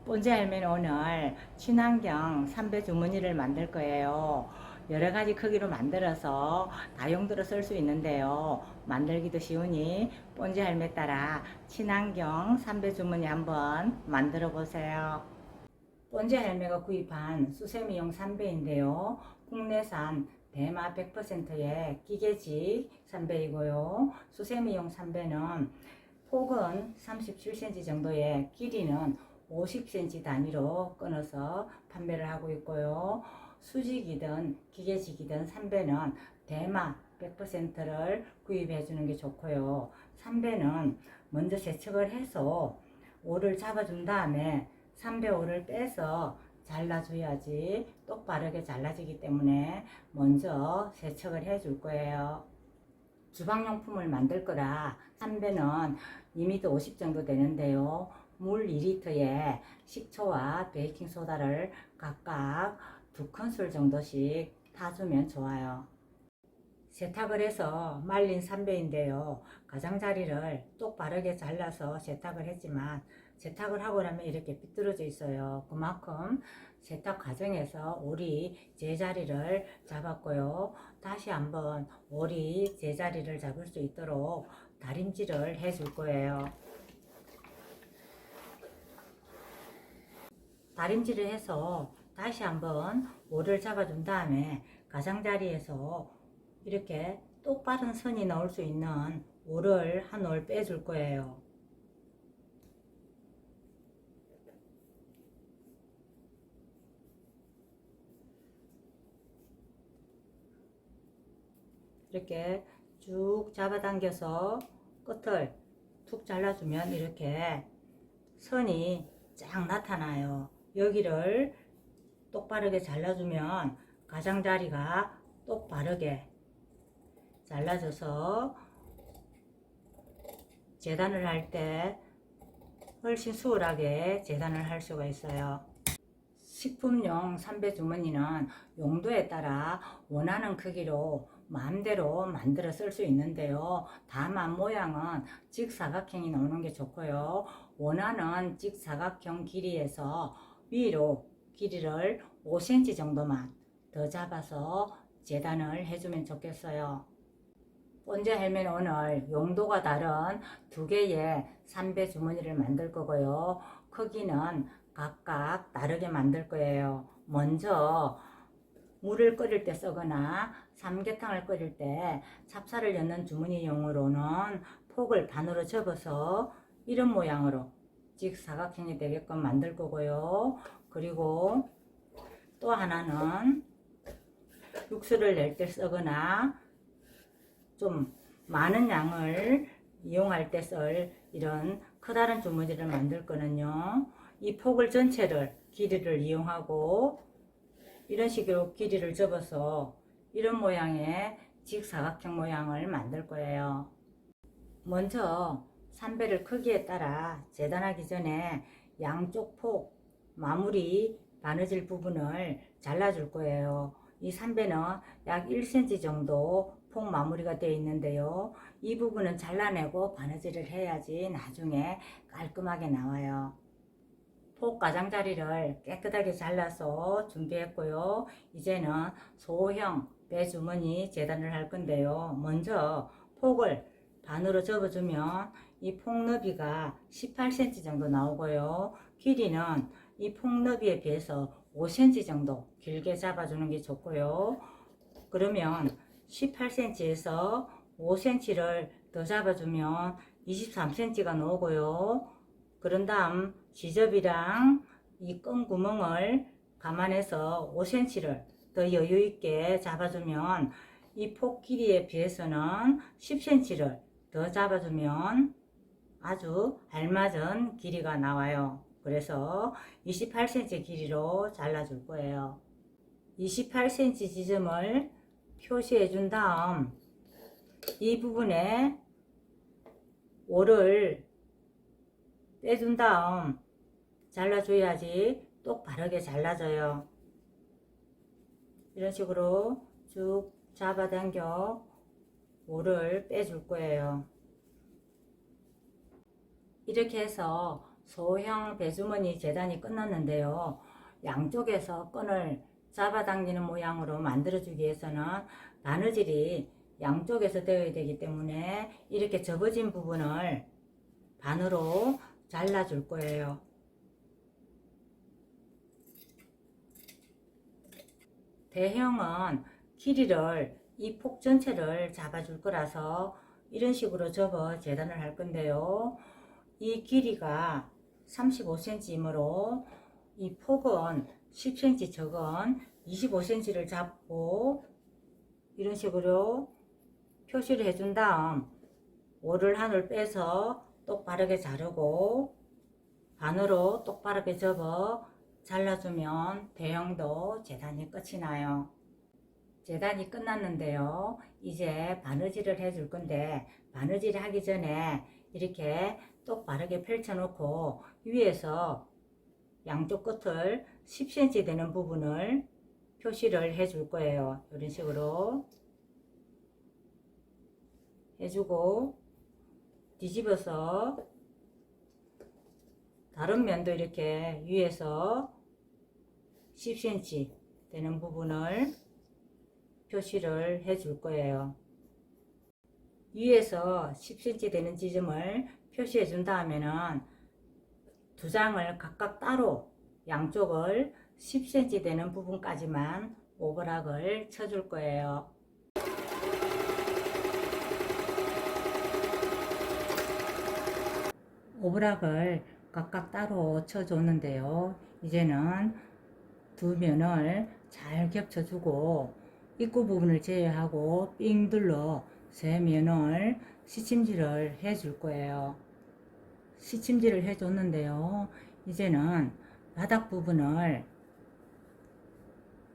본즈 할매는 오늘 친환경 삼배 주머니를 만들 거예요. 여러 가지 크기로 만들어서 다용도로 쓸 수 있는데요. 만들기도 쉬우니 본즈 할매 따라 친환경 삼배 주머니 한번 만들어 보세요. 본즈 할매가 구입한 수세미용 삼배인데요. 국내산 대마 100%의 기계직 삼배이고요. 수세미용 삼배는 폭은 37cm 정도의 길이는 50cm 단위로 끊어서 판매를 하고 있고요. 수직이든 기계직이든 삼배는 대마 100%를 구입해 주는 게 좋고요. 삼배는 먼저 세척을 해서 올을 잡아준 다음에 삼배 올을 빼서 잘라줘야지 똑바르게 잘라지기 때문에 먼저 세척을 해 줄 거예요. 주방용품을 만들 거라 삼배는 2m 50 정도 되는데요. 물 2리터에 식초와 베이킹소다를 각각 2큰술 정도씩 타주면 좋아요. 세탁을 해서 말린 삼배인데요. 가장자리를 똑바르게 잘라서 세탁을 했지만 세탁을 하고 나면 이렇게 삐뚤어져 있어요. 그만큼 세탁 과정에서 오리 제자리를 잡았고요. 다시 한번 오리 제자리를 잡을 수 있도록 다림질을 해줄 거예요. 다림질을 해서 다시 한번 오를 잡아준 다음에 가장자리에서 이렇게 똑바른 선이 나올 수 있는 올을 한 올 빼줄 거예요. 이렇게 쭉 잡아당겨서 끝을 툭 잘라주면 이렇게 선이 쫙 나타나요. 여기를 똑바르게 잘라주면 가장자리가 똑바르게 잘라져서 재단을 할 때 훨씬 수월하게 재단을 할 수가 있어요. 식품용 삼배 주머니는 용도에 따라 원하는 크기로 마음대로 만들어 쓸 수 있는데요. 다만 모양은 직사각형이 나오는 게 좋고요. 원하는 직사각형 길이에서 위로 길이를 5cm 정도만 더 잡아서 재단을 해주면 좋겠어요. 본즈 할매는 오늘 용도가 다른 두 개의 삼배 주머니를 만들 거고요. 크기는 각각 다르게 만들 거예요. 먼저 물을 끓일 때 쓰거나 삼계탕을 끓일 때 찹쌀을 넣는 주머니용으로는 폭을 반으로 접어서 이런 모양으로 직사각형이 되게끔 만들 거고요. 그리고 또 하나는 육수를 낼 때 쓰거나 좀 많은 양을 이용할 때 쓸 이런 커다란 주머니를 만들 거는요. 이 폭을 전체를 길이를 이용하고 이런 식으로 길이를 접어서 이런 모양의 직사각형 모양을 만들 거예요. 먼저 삼배를 크기에 따라 재단하기 전에 양쪽 폭 마무리 바느질 부분을 잘라줄 거예요. 이 삼배는 약 1cm 정도 폭 마무리가 되어 있는데요. 이 부분은 잘라내고 바느질을 해야지 나중에 깔끔하게 나와요. 폭 가장자리를 깨끗하게 잘라서 준비했고요. 이제는 소형 배주머니 재단을 할 건데요. 먼저 폭을 반으로 접어주면 이 폭 너비가 18cm 정도 나오고요. 길이는 이 폭 너비에 비해서 5cm 정도 길게 잡아주는 게 좋고요. 그러면 18cm에서 5cm를 더 잡아주면 23cm가 나오고요. 그런 다음 지접이랑 이 끈 구멍을 감안해서 5cm를 더 여유있게 잡아주면 이 폭 길이에 비해서는 10cm를 더 잡아주면 아주 알맞은 길이가 나와요. 그래서 28cm 길이로 잘라줄 거예요. 28cm 지점을 표시해 준 다음 이 부분에 올을 빼준 다음 잘라줘야지 똑바르게 잘라져요. 이런 식으로 쭉 잡아당겨 올을 빼줄 거예요. 이렇게 해서 소형 배주머니 재단이 끝났는데요. 양쪽에서 끈을 잡아당기는 모양으로 만들어주기 위해서는 바느질이 양쪽에서 되어야 되기 때문에 이렇게 접어진 부분을 반으로 잘라줄 거예요. 대형은 길이를 이 폭 전체를 잡아줄 거라서 이런 식으로 접어 재단을 할 건데요. 이 길이가 35cm이므로 이 폭은 10cm 적은 25cm를 잡고 이런 식으로 표시를 해준 다음 오를 한올 빼서 똑바르게 자르고 반으로 똑바르게 접어 잘라주면 대형도 재단이 끝이 나요. 재단이 끝났는데요. 이제 바느질을 해줄 건데 바느질 하기 전에 이렇게 똑바르게 펼쳐 놓고 위에서 양쪽 끝을 10cm 되는 부분을 표시를 해줄 거예요. 이런 식으로 해주고 뒤집어서 다른 면도 이렇게 위에서 10cm 되는 부분을 표시를 해줄 거예요. 위에서 10cm 되는 지점을 표시해 준 다음에는 두 장을 각각 따로 양쪽을 10cm 되는 부분까지만 오버락을 쳐줄 거예요. 오버락을 각각 따로 쳐줬는데요. 이제는 두 면을 잘 겹쳐주고 입구 부분을 제외하고 삥 둘러 세 면을 시침질을 해줄 거예요. 시침질을 해줬는데요. 이제는 바닥 부분을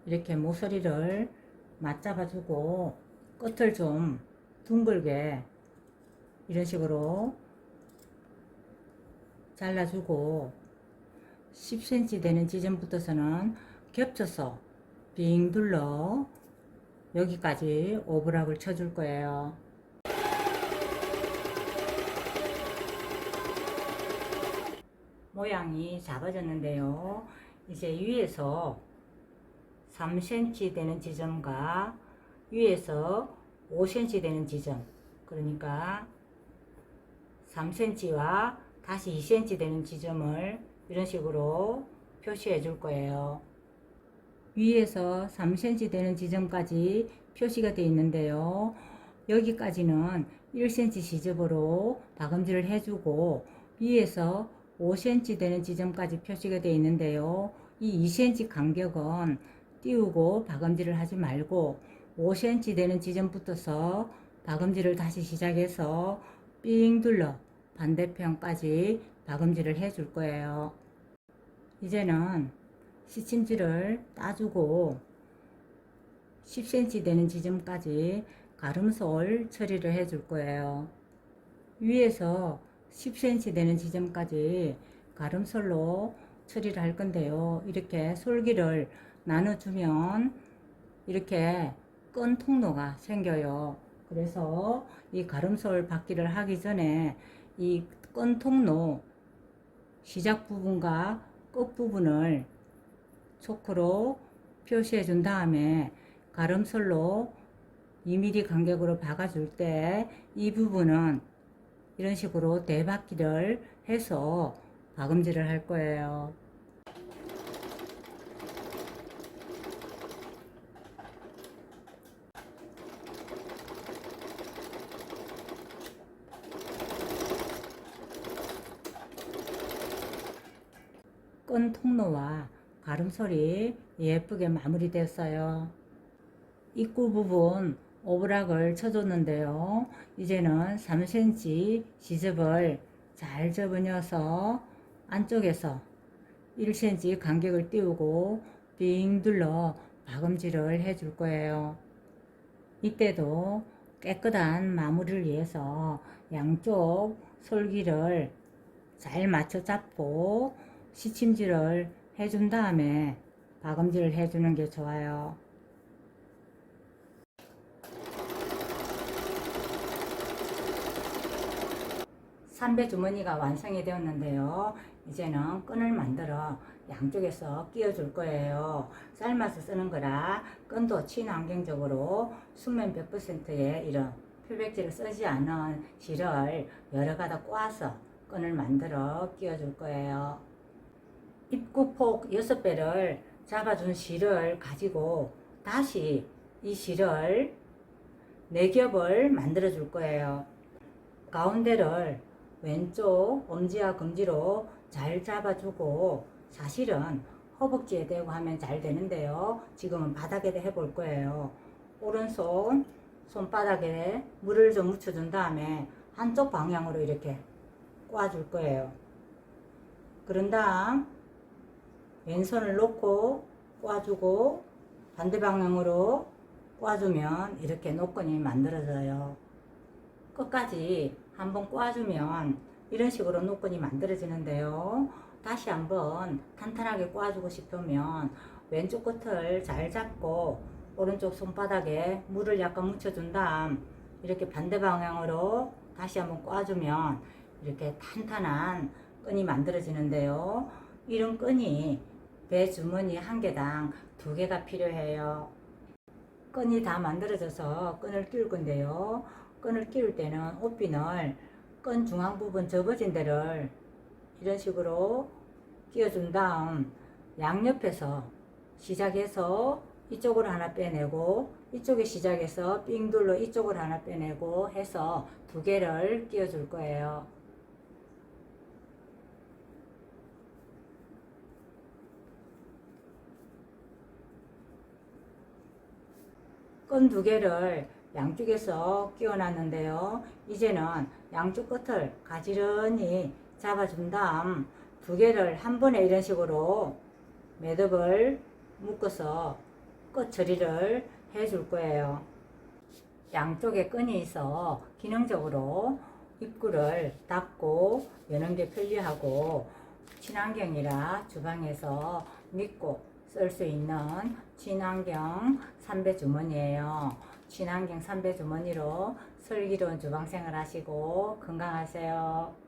이렇게 모서리를 맞잡아주고 끝을 좀 둥글게 이런 식으로 잘라주고 10cm 되는 지점부터서는 겹쳐서 빙 둘러 여기까지 오버락을 쳐줄 거예요. 모양이 잡아졌는데요. 이제 위에서 3cm 되는 지점과 위에서 5cm 되는 지점, 그러니까 3cm와 다시 2cm 되는 지점을 이런 식으로 표시해 줄 거예요. 위에서 3cm 되는 지점까지 표시가 되어 있는데요. 여기까지는 1cm 시접으로 박음질을 해주고 위에서 5cm 되는 지점까지 표시가 되어 있는데요. 이 2cm 간격은 띄우고 박음질을 하지 말고 5cm 되는 지점부터서 박음질을 다시 시작해서 삥 둘러 반대편까지 박음질을 해줄 거예요. 이제는 시침질을 따주고 10cm 되는 지점까지 가름솔 처리를 해줄 거예요. 위에서 10cm 되는 지점까지 가름솔로 처리를 할 건데요. 이렇게 솔기를 나눠주면 이렇게 끈 통로가 생겨요. 그래서 이 가름솔 받기를 하기 전에 이 끈 통로 시작 부분과 끝 부분을 초크로 표시해 준 다음에 가름솔로 2mm 간격으로 박아줄 때 이 부분은 이런 식으로 대박기를 해서 박음질을 할 거예요. 끈 통로와 가름솔이 예쁘게 마무리됐어요. 입구 부분 오브락을 쳐줬는데요. 이제는 3cm 시접을 잘 접어넣어서 안쪽에서 1cm 간격을 띄우고 빙 둘러 박음질을 해줄 거예요. 이때도 깨끗한 마무리를 위해서 양쪽 솔기를 잘 맞춰 잡고 시침질을 해준 다음에 박음질을 해주는 게 좋아요. 삼배 주머니가 완성이 되었는데요. 이제는 끈을 만들어 양쪽에서 끼워줄 거예요. 삶아서 쓰는 거라 끈도 친환경적으로 순면 100%의 이런 표백제를 쓰지 않은 실을 여러 가닥 꽈서 끈을 만들어 끼워줄 거예요. 입구폭 6배를 잡아준 실을 가지고 다시 이 실을 4겹을 만들어 줄 거예요. 가운데를 왼쪽 엄지와 검지로 잘 잡아주고, 사실은 허벅지에 대고 하면 잘 되는데요. 지금은 바닥에 해볼 거예요. 오른손 손바닥에 물을 좀 묻혀준 다음에 한쪽 방향으로 이렇게 꽈줄 거예요. 그런 다음 왼손을 놓고 꽈주고 반대 방향으로 꽈주면 이렇게 노끈이 만들어져요. 끝까지 한번 꽈주면 이런 식으로 노끈이 만들어지는데요. 다시 한번 탄탄하게 꽈주고 싶으면 왼쪽 끝을 잘 잡고 오른쪽 손바닥에 물을 약간 묻혀준 다음 이렇게 반대 방향으로 다시 한번 꽈주면 이렇게 탄탄한 끈이 만들어지는데요. 이런 끈이 배 주머니 한 개당 2개가 필요해요. 끈이 다 만들어져서 끈을 끼울 건데요. 끈을 끼울 때는 옷핀을 끈 중앙 부분 접어진 데를 이런 식으로 끼워준 다음 양옆에서 시작해서 이쪽으로 하나 빼내고 이쪽에 시작해서 삥 둘러 이쪽으로 하나 빼내고 해서 2개를 끼워줄 거예요. 끈 2개를 양쪽에서 끼워 놨는데요. 이제는 양쪽 끝을 가지런히 잡아준 다음 2개를 한 번에 이런 식으로 매듭을 묶어서 끝 처리를 해줄 거예요. 양쪽에 끈이 있어 기능적으로 입구를 닫고 여는 게 편리하고 친환경이라 주방에서 믿고 쓸 수 있는 친환경 3배 주머니예요. 친환경 3배 주머니로 슬기로운 주방생활 하시고 건강하세요.